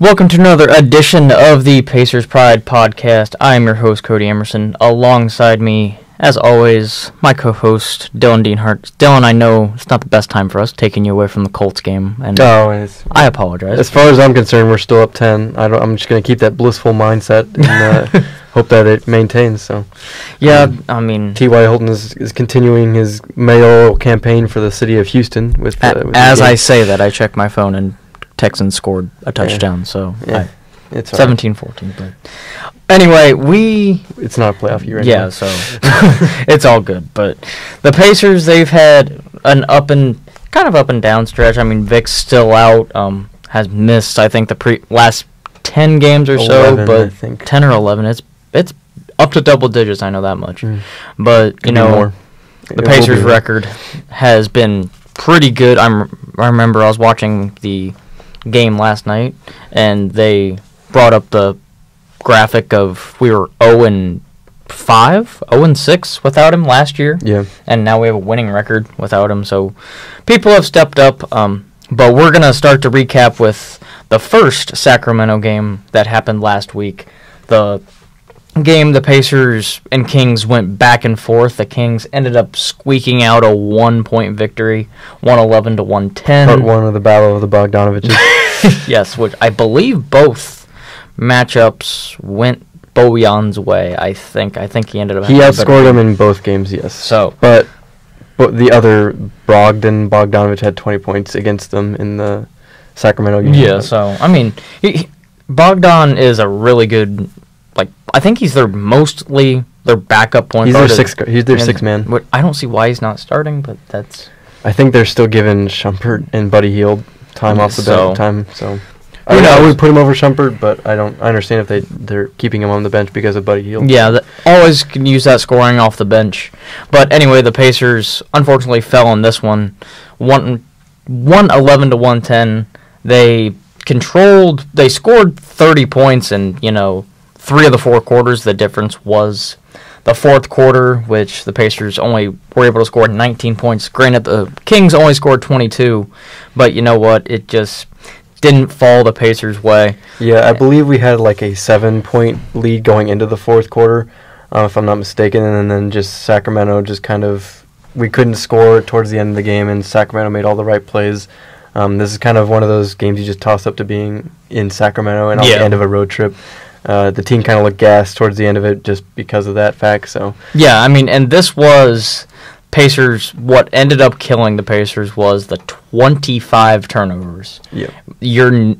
Welcome to another edition of the Pacers Pride Podcast. I am your host, Cody Emerson. Alongside me, as always, my co-host, Dylan Deanhart. Dylan, I know it's not the best time for us, taking you away from the Colts game, and I apologize. As far as I'm concerned, we're still up 10. I'm just going to keep that blissful mindset and hope that it maintains. So, yeah, I mean, T.Y. Hilton is continuing his mayoral campaign for the city of Houston. As I say that, I check my phone and Texans scored a touchdown, so it's 17-14. But anyway, it's not a playoff year Yeah, anymore. so it's all good. But the Pacers, they've had an up and down stretch. I mean, Vic's still out. Has missed, I think, the last 10 games or 11, so, but I think. 10 or 11. It's up to double digits. I know that much. But the Pacers' record has been pretty good. I remember I was watching the game last night, and they brought up the graphic of we were 0-5, 0-6 without him last year. Yeah. And now we have a winning record without him. So people have stepped up. But we're going to start to recap with the first Sacramento game that happened last week. The game, the Pacers and Kings went back and forth. The Kings ended up squeaking out a 1-point victory, 111-110. Part one of the Battle of the Bogdanoviches. Yes, which I believe both matchups went Bojan's way. I think he ended up. He outscored him in both games, yes. So, but the other Bogdanovich had 20 points against them in the Sacramento game. Yeah, so I mean, Bogdan is a really good. I think he's their backup point guard. He's their sixth man. I don't see why he's not starting, but that's. I think they're still giving Shumpert and Buddy Hield time off the bench. So I would put him over Shumpert, but I understand if they're keeping him on the bench because of Buddy Hield. Yeah, always can use that scoring off the bench. But anyway, the Pacers unfortunately fell in this one, 111-110. They scored 30 points in 3 of the 4 quarters. The difference was the fourth quarter, which the Pacers only were able to score 19 points. Granted, the Kings only scored 22, but you know what? It just didn't fall the Pacers' way. Yeah, I believe we had like a 7-point lead going into the fourth quarter, if I'm not mistaken, and then just Sacramento we couldn't score towards the end of the game, and Sacramento made all the right plays. This is kind of one of those games you just toss up to being in Sacramento and on the end of a road trip. The team kind of looked gassed towards the end of it just because of that fact. So yeah, I mean, and this was Pacers. What ended up killing the Pacers was the 25 turnovers. Yeah, the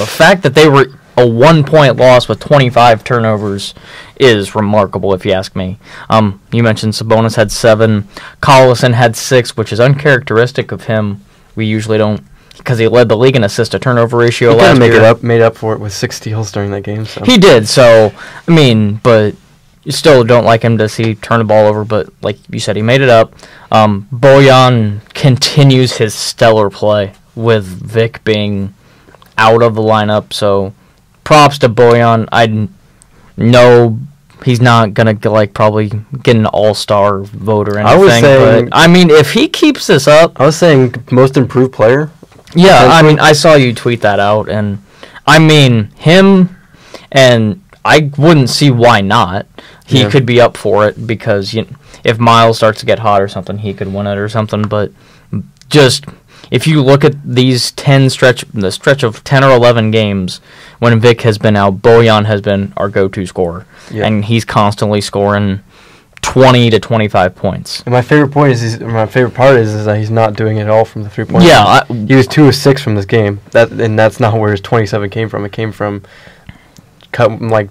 fact that they were a 1-point loss with 25 turnovers is remarkable, if you ask me. You mentioned Sabonis had 7, Collison had 6, which is uncharacteristic of him. We usually don't. Because he led the league in assist-to-turnover ratio last year. He made up for it with 6 steals during that game. So. He did, so, I mean, but you still don't like him to turn the ball over, but like you said, he made it up. Bojan continues his stellar play with Vic being out of the lineup, so props to Bojan. I know he's not going to probably get an all-star vote or anything, but I mean, if he keeps this up... I was saying most improved player. Yeah, I mean, I saw you tweet that out, and I mean, him, and I wouldn't see why not. He could be up for it because if Miles starts to get hot or something, he could win it or something. But just if you look at the stretch of 10 or 11 games when Vic has been out, Bojan has been our go-to scorer, and he's constantly scoring 20 to 25 points. And my favorite part is that he's not doing it all from the 3-point line. Yeah, he was 2 of 6 from this game. That's not where his 27 came from. It came from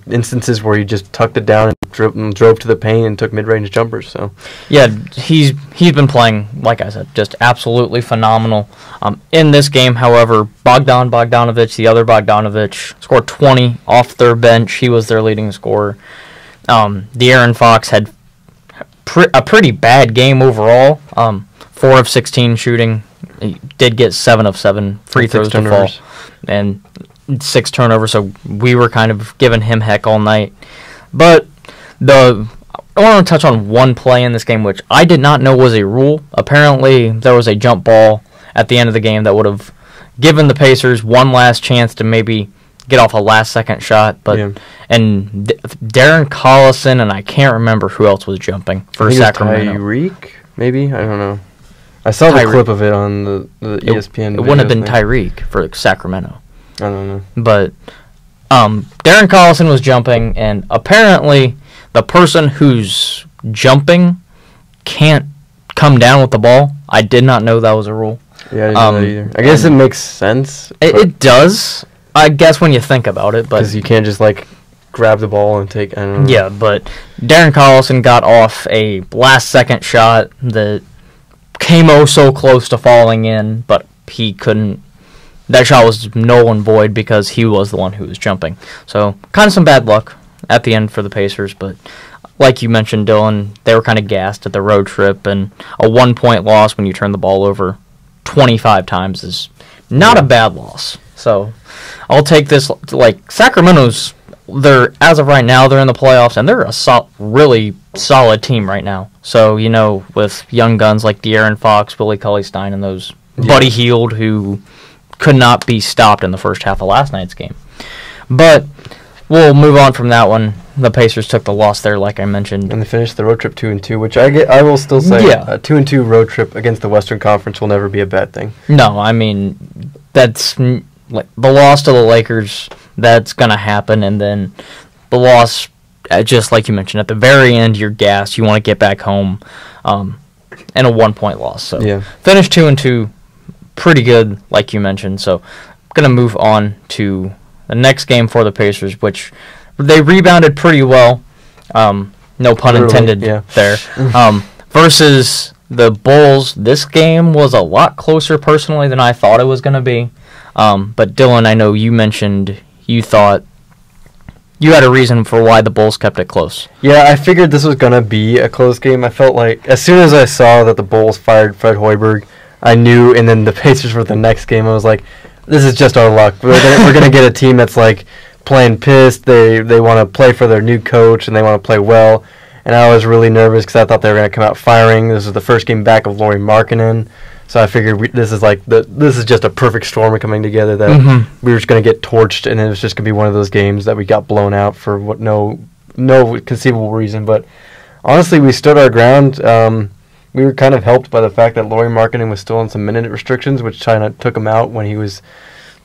instances where he just tucked it down and drove to the paint and took mid-range jumpers. So yeah, he's been playing, like I said, just absolutely phenomenal. In this game, however, Bogdanovich, the other Bogdanovich, scored 20 off their bench. He was their leading scorer. De'Aaron Fox had a pretty bad game overall. 4 of 16 shooting. He did get 7 of 7 free throws to fall, and 6 turnovers. So we were kind of giving him heck all night. But I want to touch on one play in this game, which I did not know was a rule. Apparently, there was a jump ball at the end of the game that would have giving the Pacers one last chance to maybe get off a last-second shot. But and Darren Collison and I can't remember who else was jumping for Sacramento. Tyreek, maybe? I don't know. I saw the clip of it on the ESPN. It wouldn't have been Tyreek for Sacramento. I don't know. But Darren Collison was jumping, and apparently the person who's jumping can't come down with the ball. I did not know that was a rule. Yeah, I didn't know that either. I guess it makes sense. It does, I guess, when you think about it. Because you can't just, grab the ball and take... I don't know. Yeah, but Darren Collison got off a last-second shot that came so close to falling in, but he couldn't. That shot was null and void because he was the one who was jumping. So, kind of some bad luck at the end for the Pacers, but like you mentioned, Dylan, they were kind of gassed at the road trip, and a 1-point loss when you turn the ball over 25 times is not a bad loss. So, I'll take this. Sacramento's, as of right now, they're in the playoffs, and they're a really solid team right now. So, with young guns like De'Aaron Fox, Willie Cauley-Stein, and those Buddy Hield, who could not be stopped in the first half of last night's game. But we'll move on from that one. The Pacers took the loss there, like I mentioned. And they finished the road trip 2-2, which I will still say a 2-2 road trip against the Western Conference will never be a bad thing. No, I mean, that's the loss to the Lakers, that's going to happen, and then the loss, just like you mentioned, at the very end, you're gassed, you want to get back home, and a 1-point loss. So finished 2-2, pretty good, like you mentioned. So I'm going to move on to the next game for the Pacers, which they rebounded pretty well, no pun intended there, versus the Bulls. This game was a lot closer personally than I thought it was going to be. But Dylan, I know you mentioned you thought you had a reason for why the Bulls kept it close. Yeah, I figured this was going to be a close game. I felt like as soon as I saw that the Bulls fired Fred Hoiberg, I knew, and then the Pacers for the next game, I was like, this is just our luck. We're gonna get a team that's playing pissed. They want to play for their new coach and they want to play well. And I was really nervous because I thought they were gonna come out firing. This was the first game back of Lauri Markkanen, so I figured this is just a perfect storm coming together that we were just gonna get torched, and it was just gonna be one of those games that we got blown out for no conceivable reason. But honestly, we stood our ground. We were kind of helped by the fact that Lauri Markkanen was still on some minute restrictions, which China took him out when he was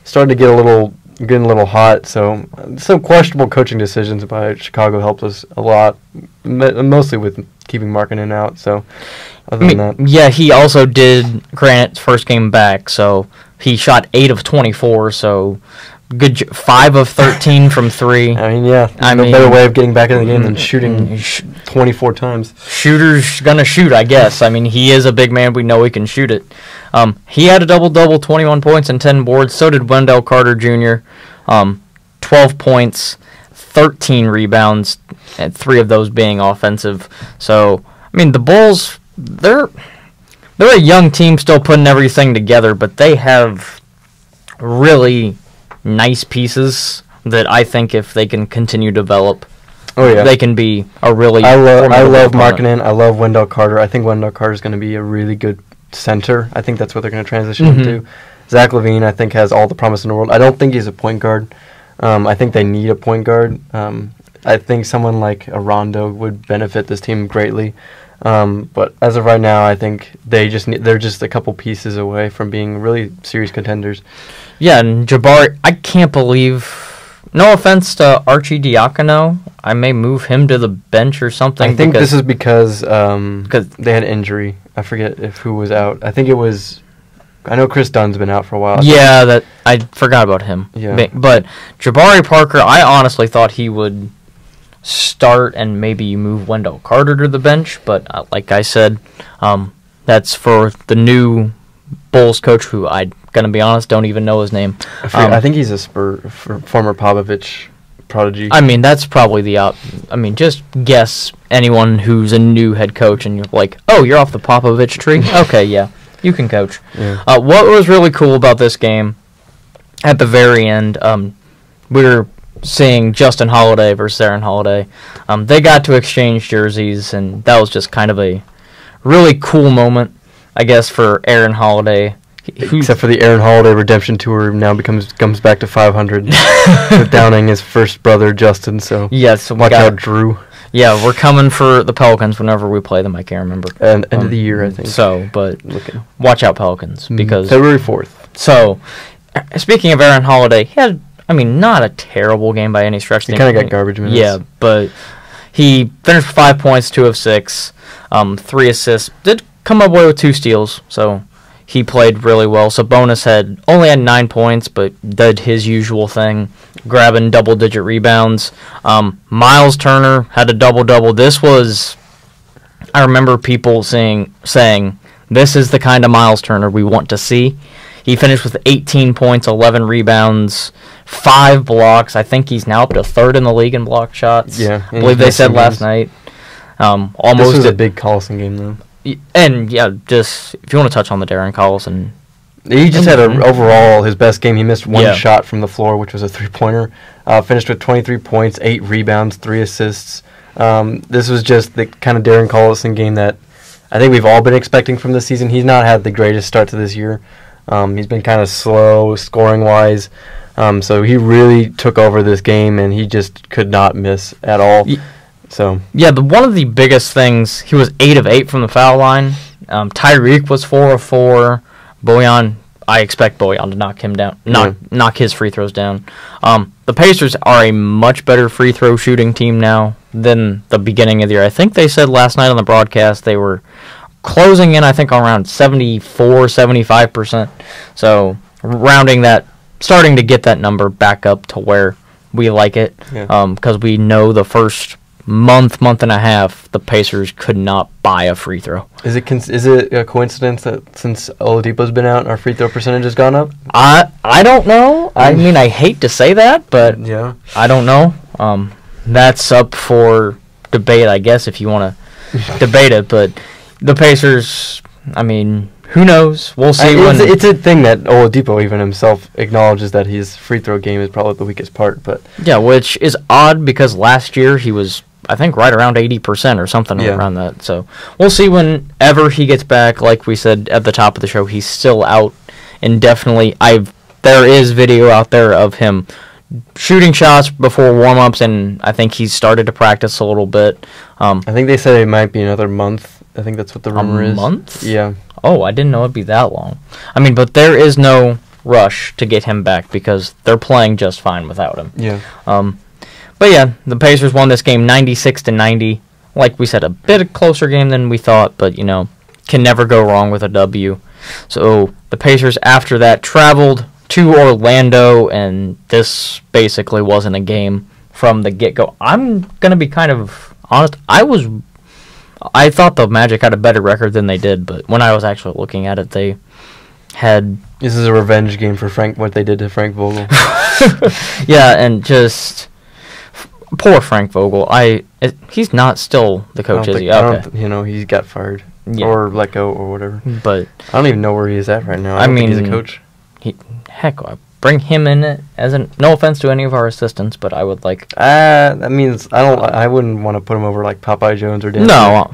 starting to getting a little hot. So some questionable coaching decisions by Chicago helped us a lot, mostly with keeping Markkanen out. So other than that, yeah, he also did Granite's first game back, so he shot 8 of 24. So good, 5 of 13 from 3. I mean, no better way of getting back in the game than shooting 24 times. Shooter's gonna shoot, I guess. I mean, he is a big man. We know he can shoot it. He had a double-double, 21 points and 10 boards. So did Wendell Carter Jr. 12 points, 13 rebounds, and 3 of those being offensive. So, I mean, the Bulls, they're a young team still putting everything together, but they have really nice pieces that I think if they can continue to develop, they can be a really. I love Markkanen. I love Wendell Carter. I think Wendell Carter is going to be a really good center. I think that's what they're going to transition into. Zach LaVine, I think, has all the promise in the world. I don't think he's a point guard. I think they need a point guard. I think someone like a Rondo would benefit this team greatly. But as of right now, I think they're just a couple pieces away from being really serious contenders. Yeah, and Jabari, I can't believe. No offense to Archie Diacono, I may move him to the bench or something. I think this is because they had injury. I forget who was out. I think it was. I know Chris Dunn's been out for a while. Yeah, that I forgot about him. Yeah. But Jabari Parker, I honestly thought he would start and maybe move Wendell Carter to the bench. But like I said, that's for the new Bulls coach, who I'm going to be honest, don't even know his name. I think he's a former Popovich prodigy. I mean, that's probably just guess anyone who's a new head coach and you're like, oh, you're off the Popovich tree? Okay, yeah, you can coach. Yeah. What was really cool about this game, at the very end, we were seeing Justin Holiday versus Aaron Holiday. They got to exchange jerseys, and that was just kind of a really cool moment, I guess, for Aaron Holiday. Except for the Aaron Holiday redemption tour now comes back to 500 with downing his first brother Justin. So yes, watch out, Drew. Yeah, we're coming for the Pelicans whenever we play them. I can't remember. And end of the year, I think. So, but watch out, Pelicans, because February 4th. So, speaking of Aaron Holiday, he had, not a terrible game by any stretch. He kind of got garbage minutes. Yeah, but he finished with 5 points, 2 of 6, 3 assists. Did come away with 2 steals, so he played really well. Sabonis only had 9 points, but did his usual thing, grabbing double-digit rebounds. Miles Turner had a double-double. This was, I remember people saying, this is the kind of Miles Turner we want to see. He finished with 18 points, 11 rebounds, 5 blocks. I think he's now up to 3rd in the league in block shots. Yeah, I believe they said last night. Almost this was a big Collison game, though. And, just if you want to touch on the Darren Collison. He just had overall his best game. He missed one shot from the floor, which was a three-pointer. Finished with 23 points, 8 rebounds, 3 assists. This was just the kind of Darren Collison game that I think we've all been expecting from this season. He's not had the greatest start to this year. He's been kind of slow scoring-wise. So he really took over this game, and he just could not miss at all. So one of the biggest things, he was 8 of 8 from the foul line. Tyreek was 4 of 4. Bojan, I expect Bojan to knock him down, knock his free throws down. The Pacers are a much better free throw shooting team now than the beginning of the year. I think they said last night on the broadcast they were closing in, I think, around 74, 75%. So rounding that, starting to get that number back up to where we like it, because we know the first month and a half, the Pacers could not buy a free throw. Is it a coincidence that since Oladipo's been out, our free throw percentage has gone up? I don't know. I hate to say that, but I don't know. That's up for debate, I guess, if you want to debate it. But the Pacers, who knows? We'll see. It's a thing that Oladipo even himself acknowledges that his free throw game is probably the weakest part. But which is odd because last year he was, I think, right around 80% or something around that. So we'll see whenever he gets back. Like we said at the top of the show, he's still out indefinitely. There is video out there of him shooting shots before warm-ups, and I think he's started to practice a little bit. I think they said it might be another month. I think that's what the rumor is. A month? Yeah. Oh, I didn't know it'd be that long. But there is no rush to get him back because they're playing just fine without him. Yeah. But the Pacers won this game 96-90. Like we said, a bit closer game than we thought, but can never go wrong with a W. So the Pacers after that traveled to Orlando, and this basically wasn't a game from the get-go. I'm gonna be kind of honest. I thought the Magic had a better record than they did, but when I was actually looking at it, they had. This is a revenge game for what they did to Frank Vogel. And just. Poor Frank Vogel. He's not still the coach, is he? Okay. He got fired or let go or whatever. But I don't even know where he is at right now. I don't think he's a coach. Bring him in as no offense to any of our assistants, but I would like. That means I wouldn't want to put him over like Popeye Jones or Dan. No,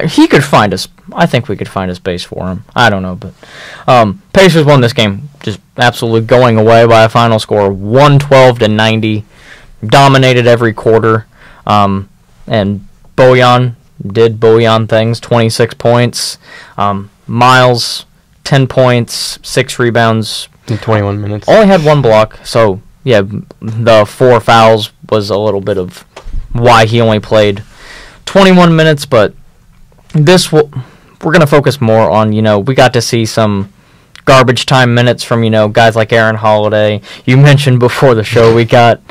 he could find us. I think we could find a space for him. I don't know, but Pacers won this game, just absolutely going away by a final score 112-90. Dominated every quarter, and Bojan did Bojan things, 26 points. Miles, 10 points, 6 rebounds. In 21 minutes. Only had 1 block, so, the 4 fouls was a little bit of why he only played 21 minutes, but we're going to focus more on, we got to see some garbage time minutes from, guys like Aaron Holiday. You mentioned before the show we got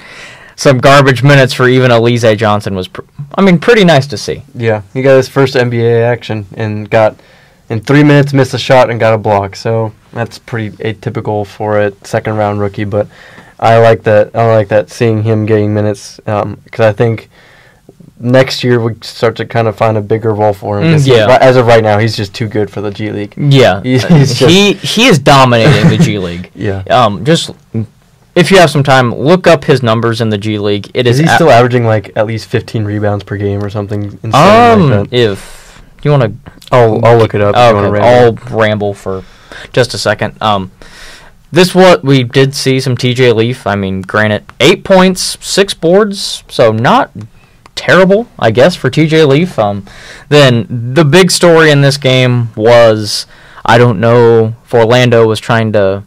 some garbage minutes for even Alize Johnson was, pretty nice to see. Yeah, he got his first NBA action and got, in 3 minutes, missed a shot and got a block. So that's pretty atypical for a second-round rookie. But I like that seeing him getting minutes because I think next year we start to kind of find a bigger role for him. As of right now, he's just too good for the G League. Yeah, he is dominating the G League. Just. If you have some time, look up his numbers in the G League. Is he still averaging at least 15 rebounds per game or something insane like that? If you want to, I'll look it up. Okay, I'll ramble for just a second. This what we did see some TJ Leaf. I mean, granted, 8 points, 6 boards, so not terrible, I guess, for TJ Leaf. Then the big story in this game was, I don't know if Orlando was trying to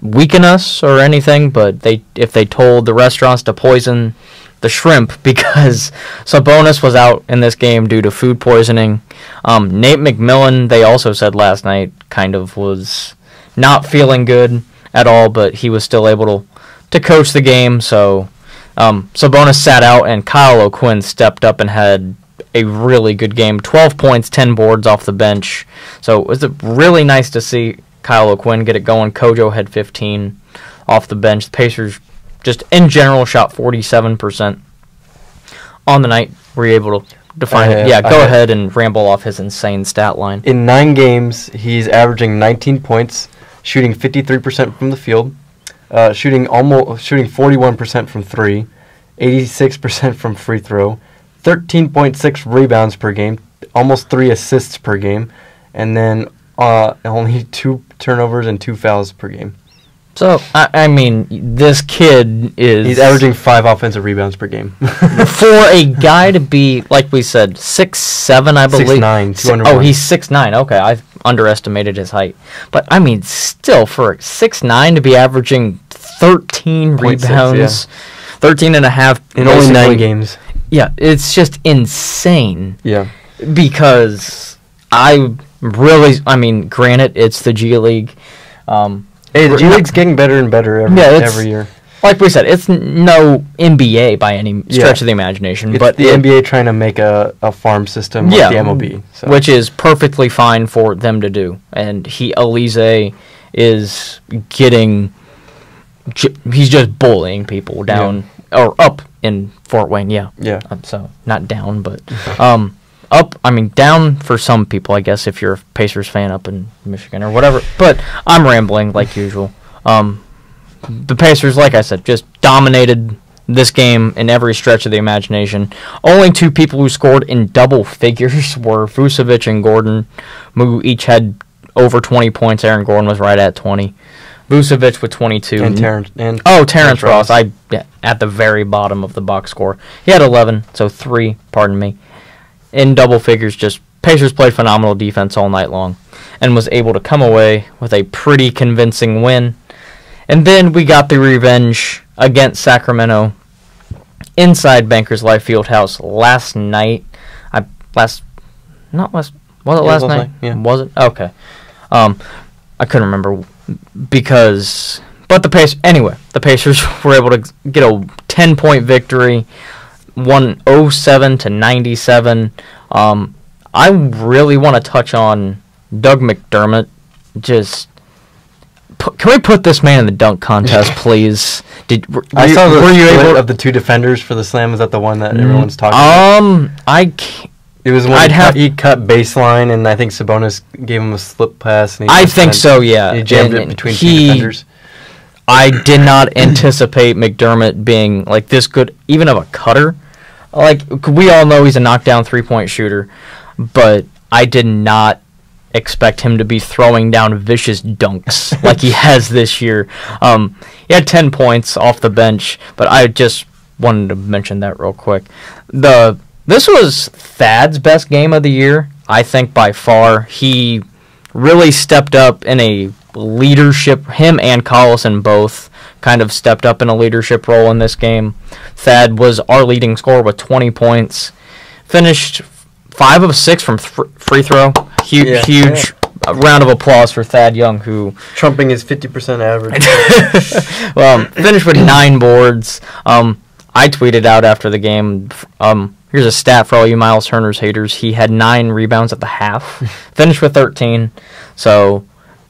weaken us or anything, but if they told the restaurants to poison the shrimp because Sabonis was out in this game due to food poisoning. Nate McMillan, they also said last night, kind of was not feeling good at all, but he was still able to coach the game. So Sabonis sat out, and Kyle O'Quinn stepped up and had a really good game. 12 points, 10 boards off the bench. So it was really nice to see Kyle O'Quinn get it going. Kojo had 15 off the bench. The Pacers, just in general, shot 47% on the night. Were you able to define it? Yeah, go ahead and ramble off his insane stat line. In 9 games, he's averaging 19 points, shooting 53% from the field, shooting 41% from 3, 86% from free throw, 13.6 rebounds per game, almost 3 assists per game, and then only 2 turnovers and 2 fouls per game. So, I mean, this kid is... He's averaging 5 offensive rebounds per game. For a guy to be, like we said, 6'7", I believe. 6'9", 201. Oh, he's 6'9". Okay, I underestimated his height. But, I mean, still, for 6'9", to be averaging 13 rebounds, 13 and a half... In only 9 games. Yeah, it's just insane. Yeah. Because I mean, granted, it's the G League. Hey, the G League's getting better and better every year. Like we said, it's no NBA by any stretch of the imagination. It's but the NBA trying to make a farm system like the MLB. So. Which is perfectly fine for them to do. And Elise is getting... He's just bullying people down... Or up in Fort Wayne, yeah. So, not down, but... Up, I mean, down for some people, I guess, if you're a Pacers fan up in Michigan or whatever. But I'm rambling like usual. The Pacers, like I said, just dominated this game in every stretch of the imagination. Only 2 people who scored in double figures were Vucevic and Gordon, who each had over 20 points. Aaron Gordon was right at 20. Vucevic with 22. And Terrence Ross. At the very bottom of the box score. He had 11, so 3, pardon me. In double figures, just Pacers played phenomenal defense all night long and was able to come away with a pretty convincing win. And then we got the revenge against Sacramento inside Bankers Life Fieldhouse last night. Was it last night? Yeah. Was it? Okay. I couldn't remember but the Pacers were able to get a 10-point victory. 107 to 97. I really want to touch on Doug McDermott. Can we put this man in the dunk contest, please? I saw the split of the 2 defenders for the slam. Is that the one that everyone's talking about? It was when he cut baseline, and I think Sabonis gave him a slip pass. And I think so, yeah. He jammed it between 2 defenders. I did not anticipate McDermott being like this good, even of a cutter. Like, we all know he's a knockdown 3-point shooter, but I did not expect him to be throwing down vicious dunks like he has this year. He had 10 points off the bench, but I just wanted to mention that real quick. This was Thad's best game of the year, I think, by far. He really stepped up in a leadership. Him and Collison both kind of stepped up in a leadership role in this game. Thad was our leading scorer with 20 points. Finished 5 of 6 from free throw. Huge round of applause for Thad Young, who... Trumping his 50% average. Finished with 9 boards. I tweeted out after the game... here's a stat for all you Miles Turner's haters. He had 9 rebounds at the half. Finished with 13. So...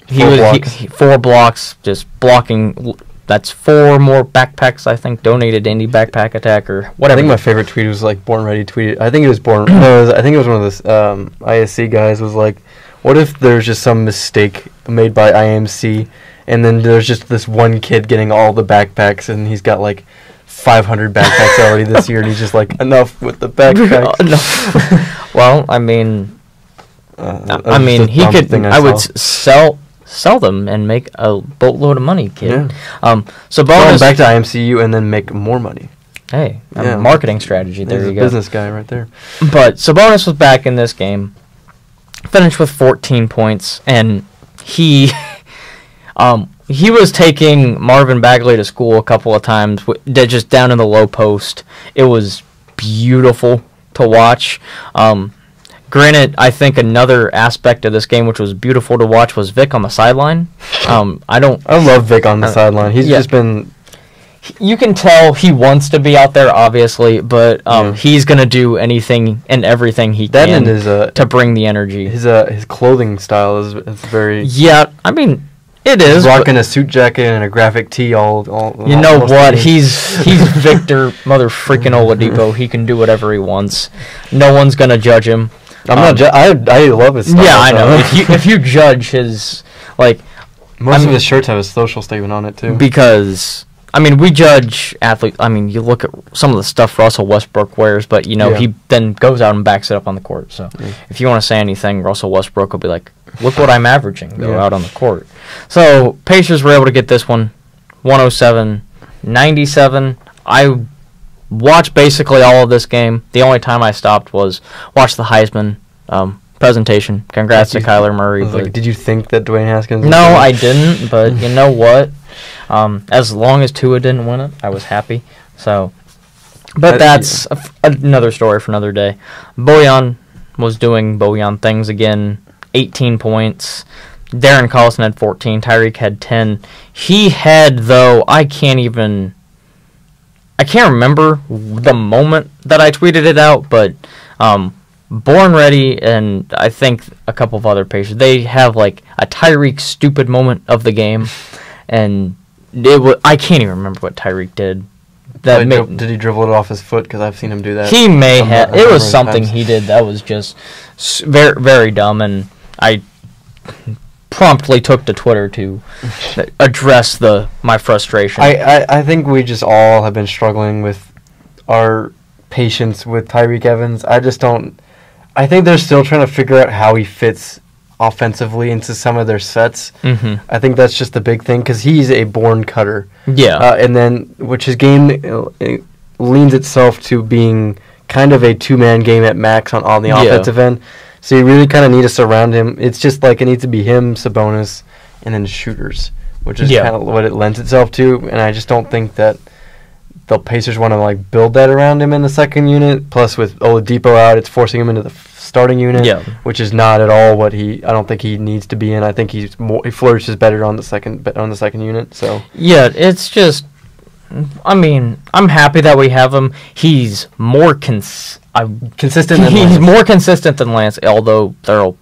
4 blocks, just blocking. That's 4 more backpacks, I think, donated to Indie Backpack Attack or whatever. I think my favorite tweet was like Born Ready tweeted. I think it was Born. I think it was one of the ISC guys was like, "What if there's just some mistake made by IMC, and then there's just this one kid getting all the backpacks, and he's got like 500 backpacks already this year, and he's just like, enough with the backpacks." Well, I mean, he could. I would sell them and make a boatload of money, kid. Yeah. Sabonis. Going back to IMCU and then make more money. Hey, a marketing strategy. There you go. Business guy right there. But Sabonis was back in this game, finished with 14 points, and he was taking Marvin Bagley to school a couple of times, just down in the low post. It was beautiful to watch. Granted, I think another aspect of this game which was beautiful to watch was Vic on the sideline. I love Vic on the sideline. He's just been. You can tell he wants to be out there, obviously, but he's gonna do anything and everything he can to bring the energy. His clothing style is very. Yeah, I mean, it is. He's rocking a suit jacket and a graphic tee all. You know what? He's Victor mother freaking Oladipo. He can do whatever he wants. No one's gonna judge him. I'm not. I love his style. Yeah, I know. if you judge his most of his shirts have a social statement on it too. Because. I mean, we judge athletes. I mean, you look at some of the stuff Russell Westbrook wears, but, he then goes out and backs it up on the court. So if you want to say anything, Russell Westbrook will be like, look what I'm averaging, go out on the court. So Pacers were able to get this one, 107-97. I watched basically all of this game. The only time I stopped was watch the Heisman presentation. Congrats to Kyler Murray. Did you think that Dwayne Haskins was No, I didn't, but you know what? As long as Tua didn't win it, I was happy. So, but that's another story for another day. Bojan was doing Bojan things again. 18 points. Darren Collison had 14. Tyreek had 10. He had, though, I can't remember the moment that I tweeted it out, but Born Ready and I think a couple of other Pacers, they have like a Tyreek stupid moment of the game, and I can't even remember what Tyreek did. Did he dribble it off his foot? Because I've seen him do that. He may have. It was something he did that was just very, very dumb, and I promptly took to Twitter to address my frustration. I think we just all have been struggling with our patience with Tyreek Evans. I think they're still trying to figure out how he fits offensively into some of their sets. Mm-hmm. I think that's just the big thing because he's a born cutter. Yeah. And then, which his game leans itself to being kind of a two-man game at max on the offensive end. So you really kind of need to surround him. It's just like it needs to be him, Sabonis, and then shooters, which is kind of what it lends itself to. And I just don't think that the Pacers want to build that around him in the second unit. Plus, with Oladipo out, it's forcing him into the starting unit, which is not at all what I don't think he needs to be in. I think he flourishes better on the second unit. So it's just. I mean, I'm happy that we have him. He's more consistent. He's more consistent than Lance. Although there are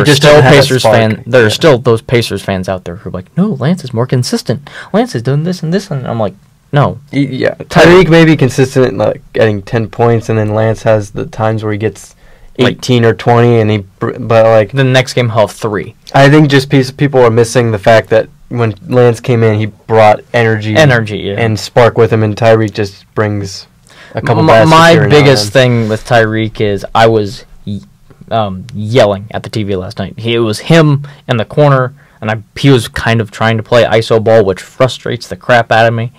still Pacers fans. There are still those Pacers fans out there who are like, no, Lance is more consistent. Lance is doing this and this, and I'm like, no. Yeah, Tyreek may be consistent, getting 10 points, and then Lance has the times where he gets 18 or 20, and the next game he'll have 3. I think just people are missing the fact that when Lance came in, he brought energy and spark with him, and Tyreek just brings a couple baskets. My biggest thing with Tyreek is I was yelling at the TV last night. It was him in the corner, and he was kind of trying to play iso ball, which frustrates the crap out of me.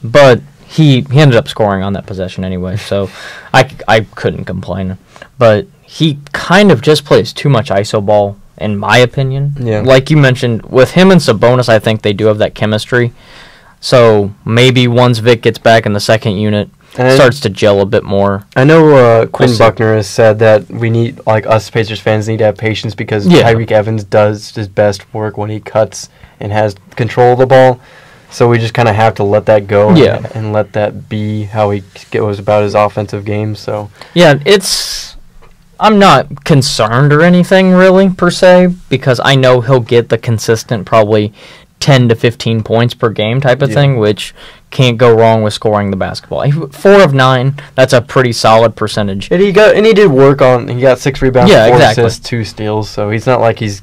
But he ended up scoring on that possession anyway, so I couldn't complain. But he kind of just plays too much iso ball, in my opinion. Yeah. Like you mentioned, with him and Sabonis, I think they do have that chemistry. So maybe once Vic gets back in the second unit, starts to gel a bit more. I know Quinn Buckner has said that we need, us Pacers fans, need to have patience because Tyreek Evans does his best work when he cuts and has control of the ball. So we just kind of have to let that go and let that be how he goes about his offensive game. So I'm not concerned or anything really per se because I know he'll get the consistent probably 10 to 15 points per game type of thing, which can't go wrong with scoring the basketball. 4 of 9, that's a pretty solid percentage. And he did work he got 6 rebounds, 4 assists, 2 steals. So he's not like he's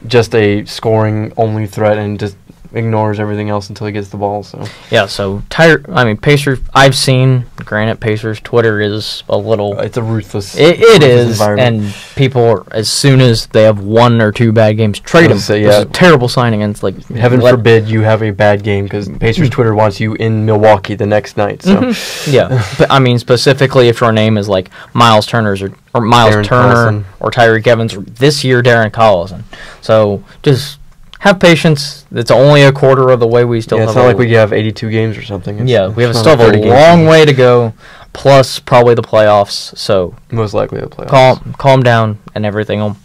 just a scoring only threat and just ignores everything else until he gets the ball. So Yeah, so Pacers. I've seen. Granted, Pacers Twitter is a little. it's a ruthless. It ruthless is, environment. and people are, as soon as they have 1 or 2 bad games, trade them. Say, It's a terrible signing, and it's like Heaven forbid you have a bad game because Pacers Twitter wants you in Milwaukee the next night. So Yeah, but I mean specifically if your name is like Miles Turner's or Miles Darren Turner Collison. or Tyreek Evans or this year Darren Collison. So just have patience. It's only a quarter of the way. We still yeah, have. it's not like we have 82 games or something. We have it's still not have a 30 games long season. way to go. Plus probably the playoffs. So Most likely the playoffs. calm down and everything will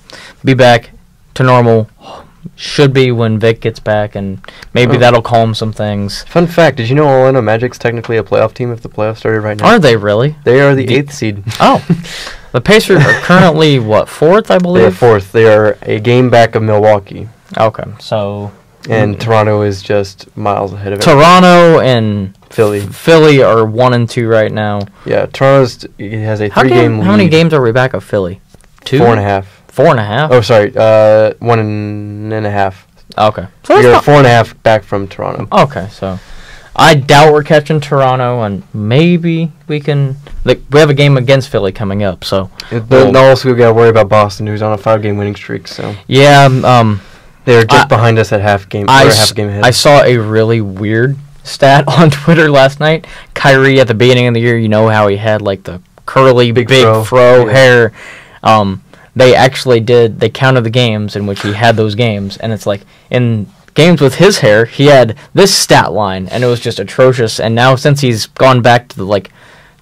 be back to normal. Should be when Vic gets back, and maybe that'll calm some things. Fun fact: did you know Orlando Magic's technically a playoff team if the playoffs started right now? Are they really? They are the 8th seed. Oh, the Pacers are currently what, 4th, I believe. They are 4th. They are a game back of Milwaukee, Okay, so and Toronto is just miles ahead of it. Toronto and Philly. Philly are 1 and 2 right now. Yeah, Toronto's has a 3-game lead. How many games are we back of Philly? 2? 4.5. 4.5. Oh, sorry, 1.5. Okay, so We that's are not 4.5 back from Toronto. okay. So I doubt we're catching Toronto, and maybe we can. Like, we have a game against Philly coming up, so But also we got to worry about Boston, who's on a 5-game winning streak. So yeah. they're just behind us at half game. Half game ahead. I saw a really weird stat on Twitter last night. Kyrie at the beginning of the year, you know how he had like the curly big fro Yeah. hair. They actually they counted the games in which he had those games, and it's like in games with his hair, he had this stat line, and it was just atrocious. And now since he's gone back to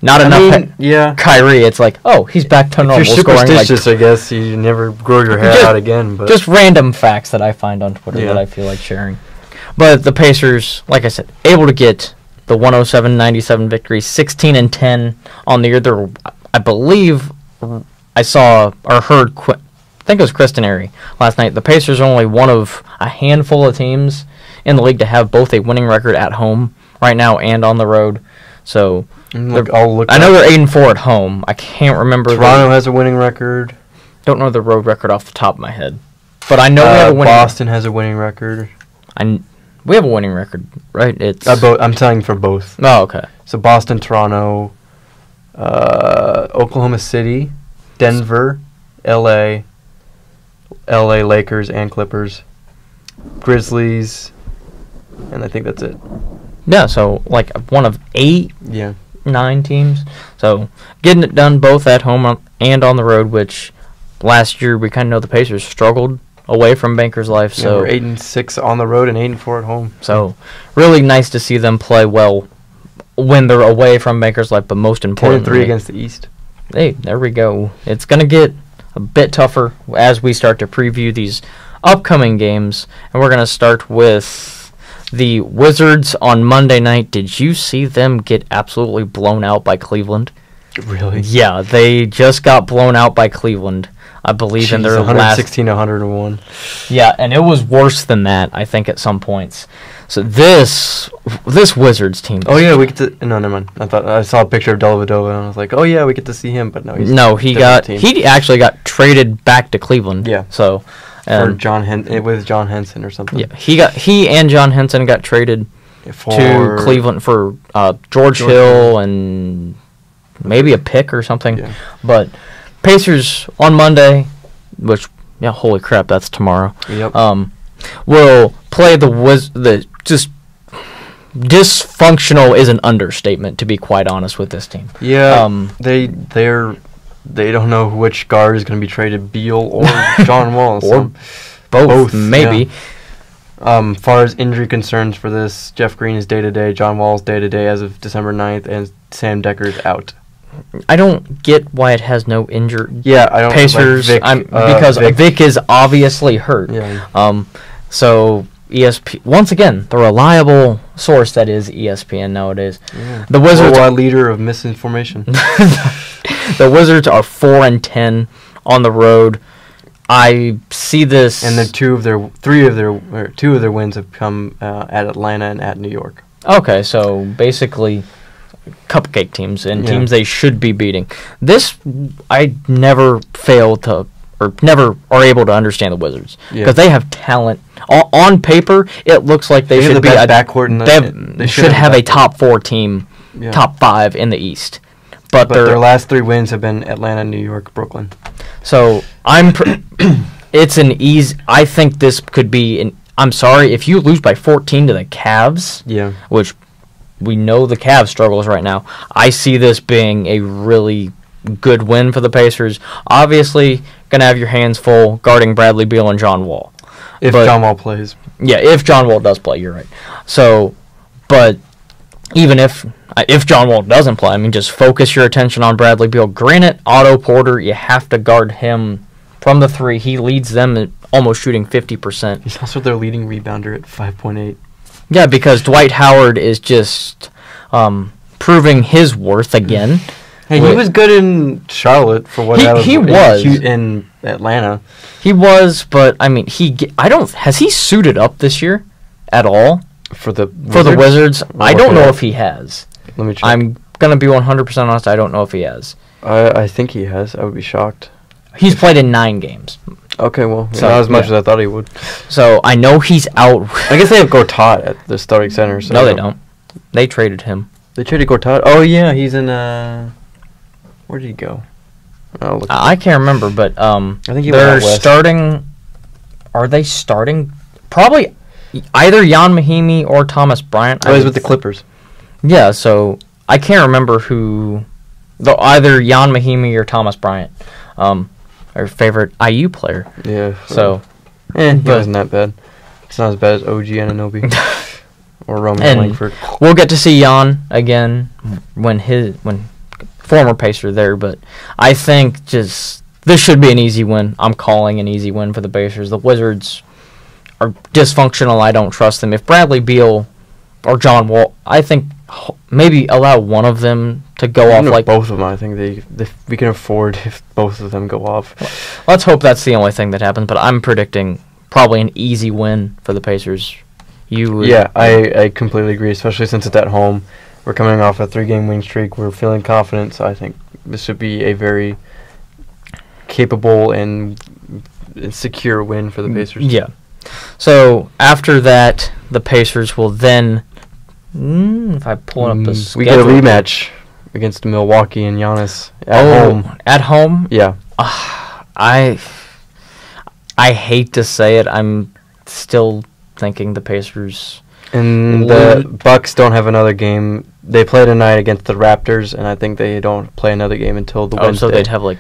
not enough yeah. Kyrie, it's like, oh, he's back to normal If you're scoring. superstitious, I guess you never grow your hair out again. But Just random facts that I find on Twitter that I feel like sharing. But the Pacers, like I said, able to get the 107-97 victory, 16-10 on the year. They're, I believe, I saw or heard, I think it was Kristen Airy last night. The Pacers are only one of a handful of teams in the league to have both a winning record at home right now and on the road. So I know they're 8-4 at home. I can't remember. Toronto has a winning record. Don't know the road record off the top of my head, but I know we have a winning. Boston has a winning record. We have a winning record, right? It's I'm telling you for both. Oh, okay. So Boston, Toronto, Oklahoma City, Denver, LA Lakers and Clippers, Grizzlies, and I think that's it. Yeah, so like one of 8, Yeah. 9 teams. So getting it done both at home and on the road, which last year we kind of know the Pacers struggled away from Bankers Life. So we're 8-6 on the road and 8-4 at home. So really nice to see them play well when they're away from Bankers Life, but most importantly, 10-3 against the East. Hey, there we go. It's going to get a bit tougher as we start to preview these upcoming games, and we're going to start with the Wizards on Monday night. Did you see them get absolutely blown out by Cleveland? Really? Yeah, they just got blown out by Cleveland, I believe, in their last 116-101. Yeah, and it was worse than that, I think, at some points. So this Wizards team. Oh yeah, we get to. No, never mind. I saw a picture of Dellavedova and I was like, oh yeah, we get to see him, but no, he actually got traded back to Cleveland. Yeah. So with John Henson or something. Yeah, he and John Henson got traded to Cleveland for George Hill and maybe a pick or something. Yeah. But Pacers on Monday, which holy crap, that's tomorrow. Yep. Will play the just dysfunctional is an understatement, to be quite honest with this team. Yeah. They don't know which guard is going to be traded, Beal or John Wall. Or both maybe. Yeah. Far as injury concerns for this, Jeff Green is day-to-day, John Wall's day-to-day as of December 9th, and Sam Decker's out. I don't get why it has no injured Pacers. Because Vic is obviously hurt. Yeah. So once again, the reliable source that is ESPN nowadays. Yeah. The Wizards are leader of misinformation. The Wizards are 4-10 on the road. I see this, and then two of their wins have come at Atlanta and at New York. Okay, so basically cupcake teams and teams they should be beating. This, I never fail to or never are able to understand the Wizards because Yeah. they have talent. On paper, it looks like they have should the be best a backcourt in the. they should have a top 4 team, Yeah. top 5 in the East. But their last 3 wins have been Atlanta, New York, Brooklyn. So it's an easy. I think this could be an. I'm sorry if you lose by 14 to the Cavs. Yeah. Which we know the Cavs struggles right now. I see this being a really good win for the Pacers. Obviously, gonna have your hands full guarding Bradley Beal and John Wall. If John Wall plays. Yeah, if John Wall does play, you're right. So, but even if John Wall doesn't play, I mean, just focus your attention on Bradley Beal. Granted, Otto Porter, you have to guard him from the 3. He leads them at almost shooting 50%. He's also their leading rebounder at 5.8. Yeah, because Dwight Howard is just proving his worth again. Hey, he was good in Charlotte for what he was in Atlanta. He was, but I mean, has he suited up this year at all For the Wizards? I don't know if he has. Let me check. I'm gonna be 100% honest. I don't know if he has. I think he has. I would be shocked. He's played in 9 games. Okay, well, So, not as much yeah. as I thought he would. So I know he's out. I guess they have Gortat at the starting center. So No, they don't. They traded him. They traded Gortat. Oh yeah, he's in. Where did he go? I'll look. I can't remember, but I think he they're went out west. starting. Are they starting? Probably either Jan Mahimi or Thomas Bryant. Oh, he's with the Clippers. Yeah, so I can't remember who. Though either Jan Mahimi or Thomas Bryant, our favorite IU player. Yeah. So, he but- wasn't that bad. It's not as bad as OG Anunoby or Roman And Langford. we'll get to see Jan again when former Pacer there, but I think just this should be an easy win. I'm calling an easy win for the Pacers. The Wizards are dysfunctional. I don't trust them. If Bradley Beal or John Wall, I think maybe allow one of them to go off like both of them. I think we can afford if both of them go off. Let's hope that's the only thing that happens, but I'm predicting probably an easy win for the Pacers. Yeah, I completely agree, especially since it's at home. We're coming off a 3-game win streak. We're feeling confident, so I think this should be a very capable and secure win for the Pacers. Yeah. So after that, the Pacers will then, if I pull up the schedule, we get a rematch against Milwaukee and Giannis at home. At home? Yeah. I hate to say it. I'm still thinking the Pacers. And the Bucks don't have another game. They play tonight against the Raptors, and I think they don't play another game until the Wednesday. So they'd have I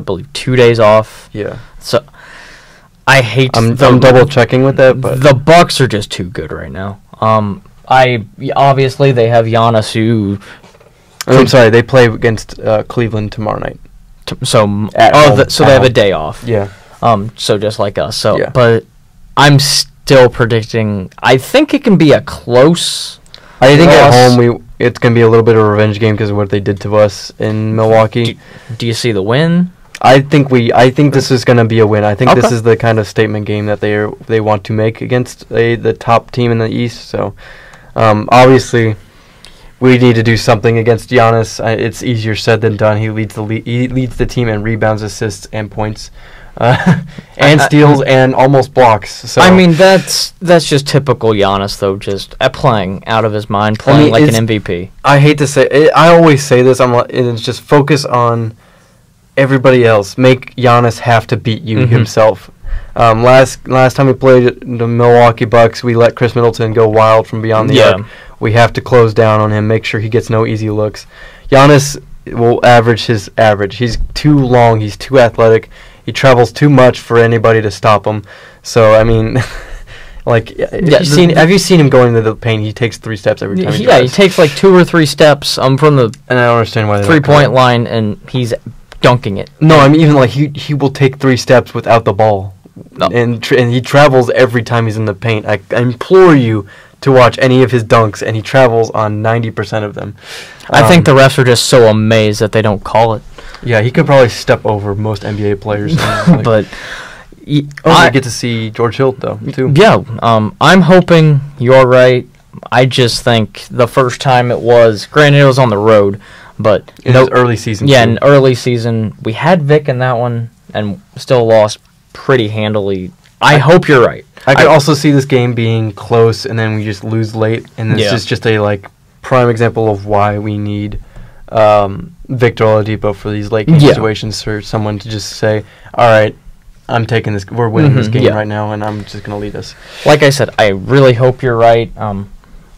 believe 2 days off. Yeah. So I hate. I'm double checking with that, but the Bucks are just too good right now. Obviously they have Giannis who. I'm sorry, they play against Cleveland tomorrow night. So they have a day off. Yeah. So just like us. So Yeah. but I'm still predicting. I think it can be a close. I think loss. at home it's gonna be a little bit of a revenge game because of what they did to us in Milwaukee. Do you see the win? I think this is gonna be a win. I think this Okay. is the kind of statement game that they want to make against the top team in the East. So obviously we need to do something against Giannis. It's easier said than done. He leads the team in rebounds, assists, and points, and steals, and almost blocks. So I mean that's just typical Giannis though, just playing out of his mind, playing like an MVP. I hate to say it, I always say this. It's just focus on everybody else. Make Giannis have to beat you himself. Last time we played the Milwaukee Bucks, we let Chris Middleton go wild from beyond the arc. We have to close down on him, make sure he gets no easy looks. Giannis will average his average. He's too long. He's too athletic. He travels too much for anybody to stop him. So, I mean, have you seen him going into the paint? He takes 3 steps every time he drives. He takes like 2 or 3 steps from the And I don't understand why they 3-point line, and he's dunking it. No, I mean, even like he will take 3 steps without the ball. No. And he travels every time he's in the paint. I implore you to watch any of his dunks, and he travels on 90% of them. I think the refs are just so amazed that they don't call it. Yeah, he could probably step over most NBA players. But I get to see George Hill though too. Yeah, I'm hoping you're right. I just think the first time it was, granted it was on the road, but In his early season. Yeah, too. in early season we had Vic in that one. and still lost pretty handily. I hope you're right. I could also see this game being close, and then we just lose late, and this is just a prime example of why we need Victor Oladipo for these late game situations, for someone to just say, all right, I'm taking this. We're winning this game right now, and I'm just going to lead us. Like I said, I really hope you're right.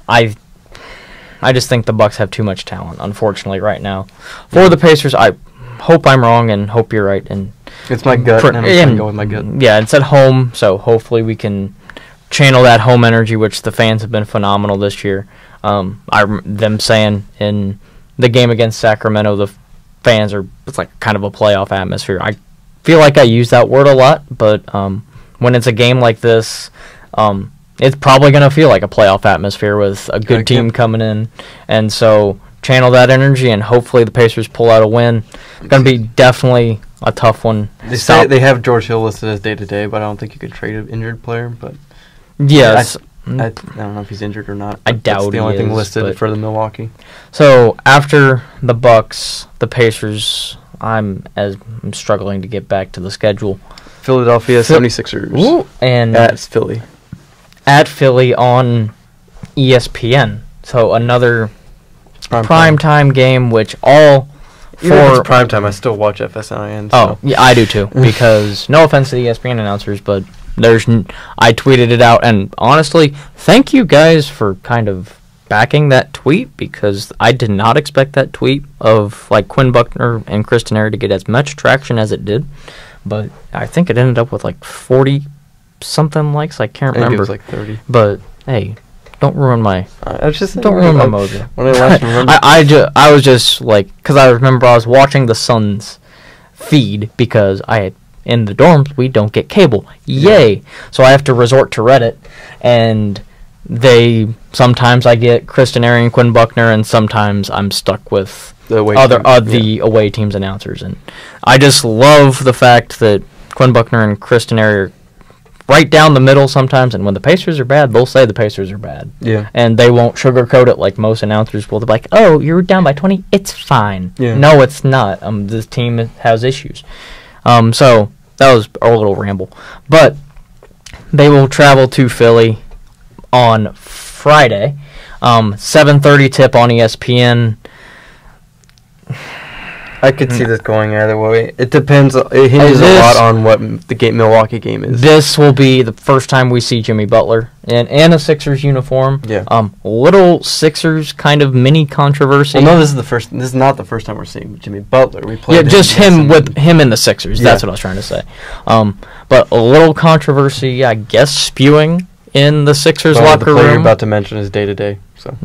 I just think the Bucks have too much talent, unfortunately, right now. For the Pacers, I hope I'm wrong and hope you're right. And it's my gut, and I'm going to go with my gut. Yeah, it's at home, so hopefully we can channel that home energy, which the fans have been phenomenal this year. Them saying in the game against Sacramento, the fans it's like kind of a playoff atmosphere. I feel like I use that word a lot, but when it's a game like this, it's probably going to feel like a playoff atmosphere with a good team coming in. And so channel that energy, and hopefully the Pacers pull out a win. It's going to be definitely a tough one. They say they have George Hill listed as day-to-day, but I don't think you could trade an injured player. But yes. I don't know if he's injured or not. I doubt that's the only thing listed for the Milwaukee. So after the Bucks, the Pacers, I'm struggling to get back to the schedule. Philadelphia 76ers. Ooh, and that's Philly. At Philly on ESPN. So another primetime game, which all even if it's primetime, I still watch FSIN. So. Oh, yeah, I do too. Because no offense to the ESPN announcers, but I tweeted it out, and honestly, thank you guys for kind of backing that tweet, because I did not expect that tweet of Quinn Buckner and Chris Tenary to get as much traction as it did. But I think it ended up with 40 something likes. I can't remember. It was 30. But hey, don't ruin my. Don't ruin my mojo. When I last remember, I was just because I remember I was watching the Suns feed, because in the dorms we don't get cable. Yay! So I have to resort to Reddit, and sometimes I get Chris Tenary and Quinn Buckner, and sometimes I'm stuck with the away team's announcers, and I just love the fact that Quinn Buckner and Chris Tenary are right down the middle sometimes, and when the Pacers are bad, they'll say the Pacers are bad. Yeah. And they won't sugarcoat it like most announcers will. They're like, oh, you're down by 20? It's fine. Yeah. No, it's not. This team has issues. So that was our little ramble. But they will travel to Philly on Friday. 7:30 tip on ESPN. I could see this going either way. It depends. It hinges a lot on what the Milwaukee game is. This will be the first time we see Jimmy Butler in a Sixers uniform. Yeah. Little Sixers kind of mini controversy. Well, no, this is not the first time we're seeing Jimmy Butler. We played. Yeah, just him in the Sixers. Yeah. That's what I was trying to say. But a little controversy, I guess, spewing in the Sixers locker room. The player you're about to mention is day to day. So.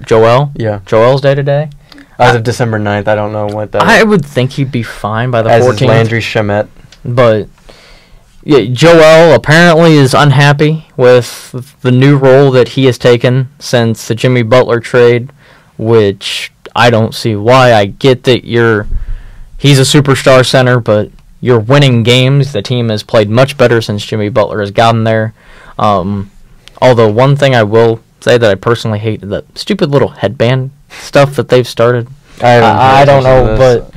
Joel. Yeah. Joel's day to day. As of December 9th, I don't know what that is. I would think he'd be fine by the 14th. As is Landry Shamet. But yeah, Joel apparently is unhappy with the new role that he has taken since the Jimmy Butler trade, which I don't see why. I get that he's a superstar center, but you're winning games. The team has played much better since Jimmy Butler has gotten there. Although one thing I will say that I personally hate, the stupid little headband stuff that they've started. I don't know, but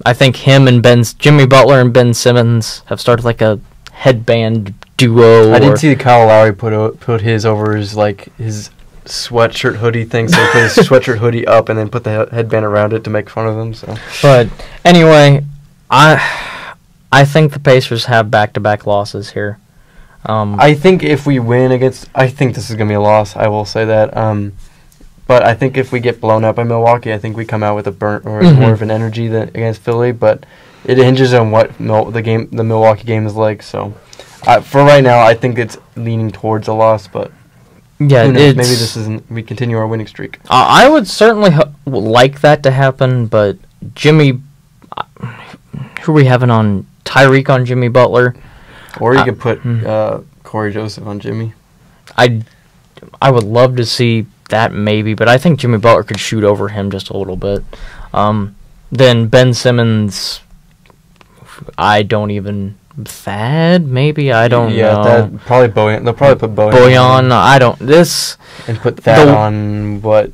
I think Jimmy Butler and Ben Simmons have started a headband duo. I did see Kyle Lowry put his over his sweatshirt hoodie thing, so he put his sweatshirt hoodie up and then put the headband around it to make fun of him. So, but anyway, I think the Pacers have back-to-back losses here. I think if we win I think this is gonna be a loss. I will say that. But I think if we get blown out by Milwaukee, I think we come out with a burnt or more of an energy than against Philly. But it hinges on what the Milwaukee game is like. So for right now, I think it's leaning towards a loss. But yeah, who knows? Maybe this isn't. We continue our winning streak. I would certainly like that to happen. But Jimmy, who are we having on? Tyreek on Jimmy Butler, or you could put Corey Joseph on Jimmy. I would love to see that maybe, but I think Jimmy Butler could shoot over him just a little bit. Then Ben Simmons, Thad, maybe, I don't know. Yeah, probably Bojan. They'll probably put Bojan. And put Thad on what?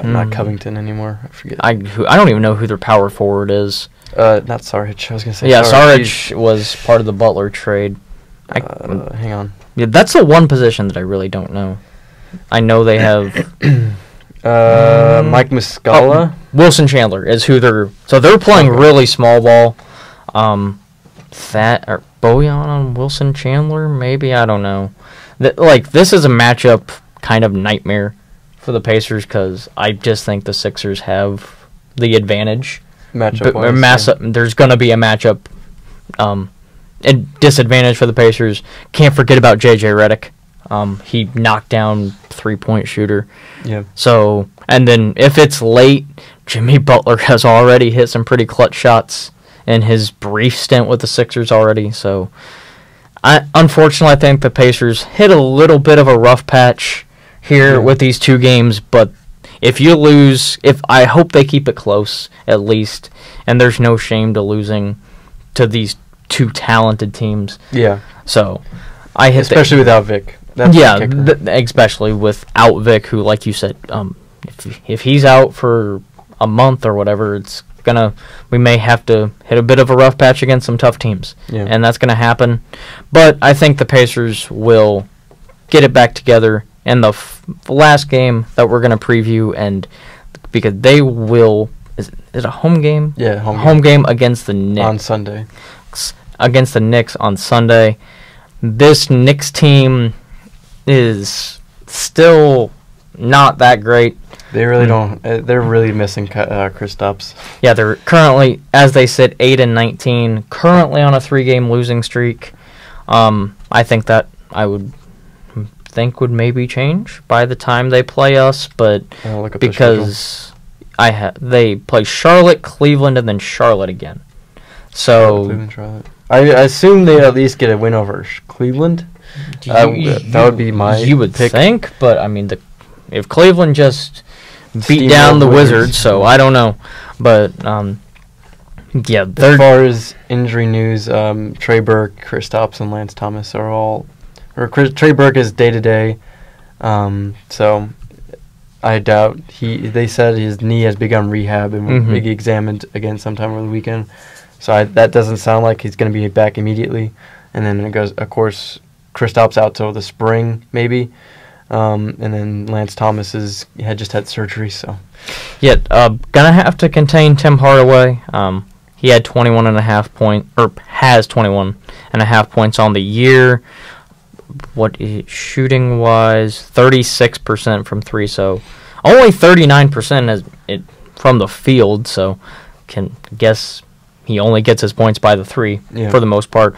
Not Covington anymore. I forget. I don't even know who their power forward is. Not Saric. I was gonna say. Yeah, Saric. Saric was part of the Butler trade. Hang on. Yeah, that's the one position that I really don't know. I know they have Mike Muscala. Wilson Chandler is who they're playing really small ball. That or Bojan on Wilson Chandler, maybe, I don't know. This is a matchup kind of nightmare for the Pacers because I just think the Sixers have the advantage. There's going to be a matchup disadvantage for the Pacers. Can't forget about J.J. Redick. He knocked down 3-point shooter. Yeah. So, and then if it's late, Jimmy Butler has already hit some pretty clutch shots in his brief stint with the Sixers already. So, unfortunately, I think the Pacers hit a little bit of a rough patch here with these two games. But if you lose, I hope they keep it close at least, and there's no shame to losing to these two talented teams. Yeah. So, especially without Vic. Especially without Vic, who, like you said, if he's out for a month or whatever, we may have to hit a bit of a rough patch against some tough teams, and that's gonna happen. But I think the Pacers will get it back together in the last game that we're gonna preview, and because they will. Is it a home game? Yeah, home game against the Knicks on Sunday. Against the Knicks on Sunday. This Knicks team is still not that great. They really don't. They're really missing Kristaps. Yeah, they're currently, as they said, 8-19. Currently on a 3-game losing streak. I think that would maybe change by the time they play us, but because they play Charlotte, Cleveland, and then Charlotte again. So Cleveland, Charlotte. I assume they at least get a win over Cleveland. That would be my You would pick. think, but I mean, if Cleveland just beat down the Wizards, so I don't know. But, yeah. As far as injury news, Trey Burke, Kristaps, and Lance Thomas are all... Trey Burke is day-to-day, so I doubt they said his knee has begun rehab and will be examined again sometime over the weekend. So that doesn't sound like he's going to be back immediately. And then it goes, of course, Kristaps out till the spring, maybe. And then Lance Thomas had just had surgery, so. Yeah, gonna have to contain Tim Hardaway. He had 21.5 points, or has 21.5 points on the year. What shooting wise, 36% from 3, so only 39% from the field. So can guess he only gets his points by the 3 for the most part.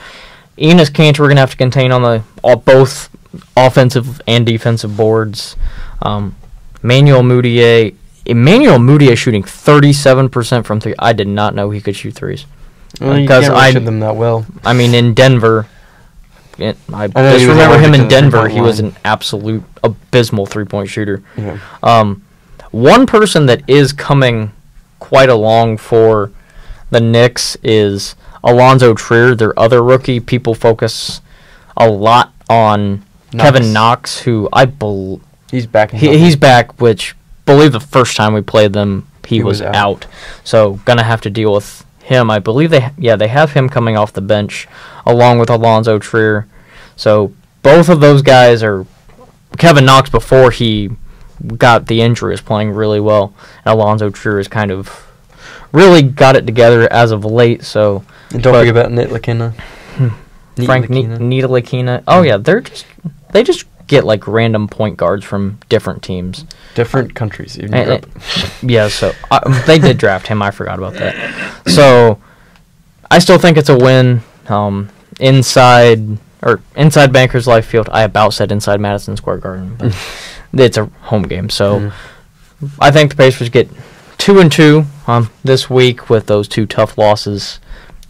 Enes Kanter we're gonna have to contain on both offensive and defensive boards. Emmanuel Mudiay shooting 37% from 3. I did not know he could shoot threes. Well, you can't really shoot them that well. I mean, in Denver, I just remember him in Denver. He was an absolute abysmal 3-point shooter. Yeah. One person that is coming quite along for the Knicks is Alonzo Trier, their other rookie. People focus a lot on Kevin Knox, who he's back. He's back, which believe the first time we played them, he was out. So gonna have to deal with him. I believe they have him coming off the bench along with Alonzo Trier. So both of those guys are Kevin Knox before he got the injury is playing really well, and Alonzo Trier has kind of really got it together as of late. So and don't forget about Ntilikina. Frank Ntilikina. Oh yeah, they just get like random point guards from different teams, different countries in Europe. Yeah, so they did draft him. I forgot about that. So I still think it's a win. Inside Bankers Life Field. I about said inside Madison Square Garden, but it's a home game. So I think the Pacers get 2-2 this week with those 2 tough losses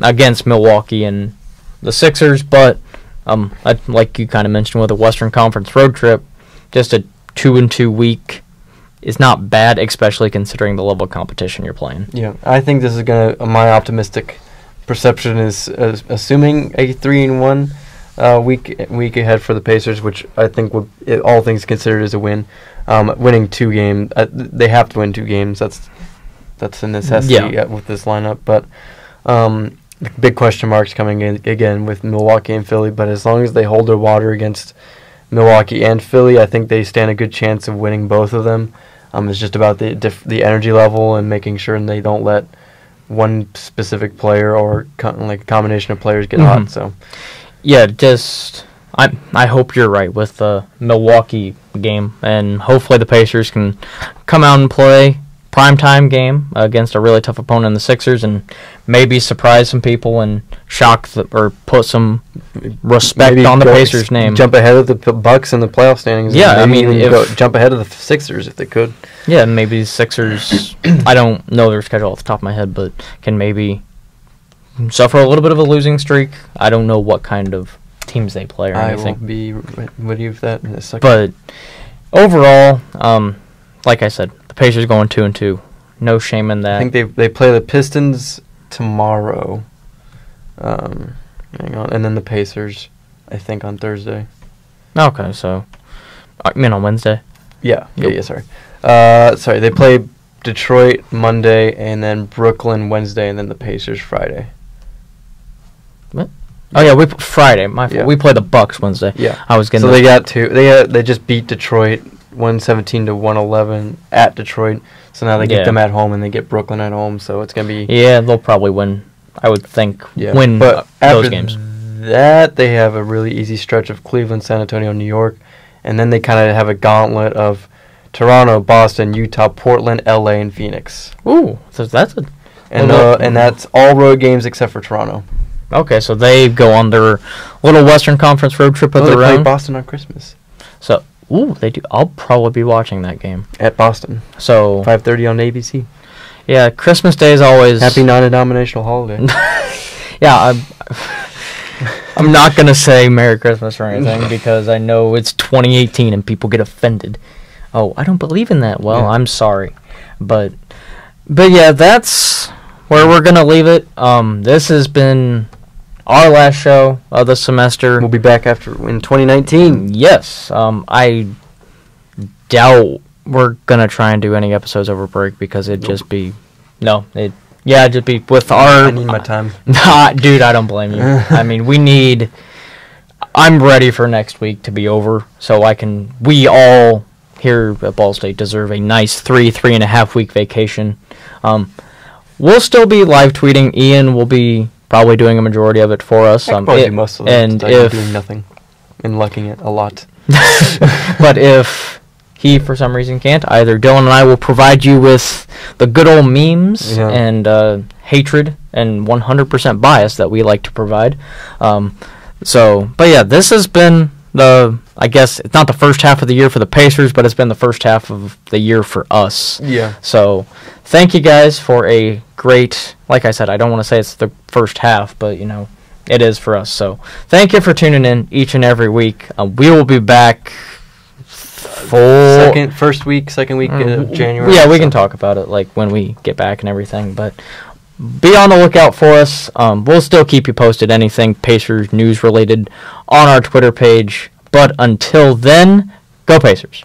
against Milwaukee and the Sixers, but like you kind of mentioned with a Western Conference road trip, just a 2-2 week is not bad, especially considering the level of competition you're playing. Yeah, I think this is my optimistic perception is assuming a 3-1 week ahead for the Pacers, which I think would, all things considered, is a win. Winning 2 games, they have to win 2 games. That's a necessity with this lineup, but. The big question marks coming in again with Milwaukee and Philly, but as long as they hold their water against Milwaukee and Philly, I think they stand a good chance of winning both of them. It's just about the energy level and making sure they don't let one specific player or like a combination of players get hot. So, yeah, I hope you're right with the Milwaukee game, and hopefully the Pacers can come out and play primetime game against a really tough opponent in the Sixers and maybe surprise some people and shock or put some respect on the Pacers' name. Jump ahead of the Bucks in the playoff standings. Yeah, I mean, jump ahead of the Sixers if they could. Yeah, maybe the Sixers, I don't know their schedule off the top of my head, but can maybe suffer a little bit of a losing streak. I don't know what kind of teams they play or anything. I will be with you for that in a second. But overall, like I said, the Pacers going 2-2. No shame in that. I think they play the Pistons tomorrow. Hang on, and then the Pacers, I think, on Thursday. Okay, so I mean on Wednesday. Yeah. Sorry. Sorry, they play Detroit Monday, and then Brooklyn Wednesday, and then the Pacers Friday. What? Oh yeah, we Friday. My fault. Yeah. We play the Bucks Wednesday. Yeah. I was getting. So they got two. They just beat Detroit 117-111 at Detroit. So now they get them at home, and they get Brooklyn at home. So it's gonna be. Yeah, they'll probably win. I would think win but those games. That they have a really easy stretch of Cleveland, San Antonio, New York, and then they kind of have a gauntlet of Toronto, Boston, Utah, Portland, LA, and Phoenix. Ooh, so that's a. And that's all road games except for Toronto. Okay, so they go on their little Western Conference road trip of their They own. play Boston on Christmas. So, they do. I'll probably be watching that game at Boston. So 5:30 on ABC. Yeah, Christmas Day is always happy non-denominational holiday. Yeah, I'm not gonna say Merry Christmas or anything because I know it's 2018 and people get offended. Oh, I don't believe in that. Well, I'm sorry, but yeah, that's where we're gonna leave it. This has been our last show of the semester. We'll be back in 2019. Yes. I doubt we're gonna try and do any episodes over break because it'd just be it'd just be with our. I need my time. Nah, dude, I don't blame you. I mean, I'm ready for next week to be over so we all here at Ball State deserve a nice 3.5 week vacation. We'll still be live tweeting. Ian will be probably doing a majority of it for us. Probably most of it. And if doing nothing and lucking it a lot. But if he for some reason can't, either Dylan and I will provide you with the good old memes and hatred and 100% bias that we like to provide. But yeah, this has been I guess it's not the first half of the year for the Pacers, but it's been the first half of the year for us. Yeah. So thank you guys for a great, like I said, I don't want to say it's the first half, but it is for us. So thank you for tuning in each and every week. We will be back second week of January. Yeah, we can talk about it like when we get back and everything, but be on the lookout for us. We'll still keep you posted anything Pacers news related on our Twitter page. But until then, go Pacers.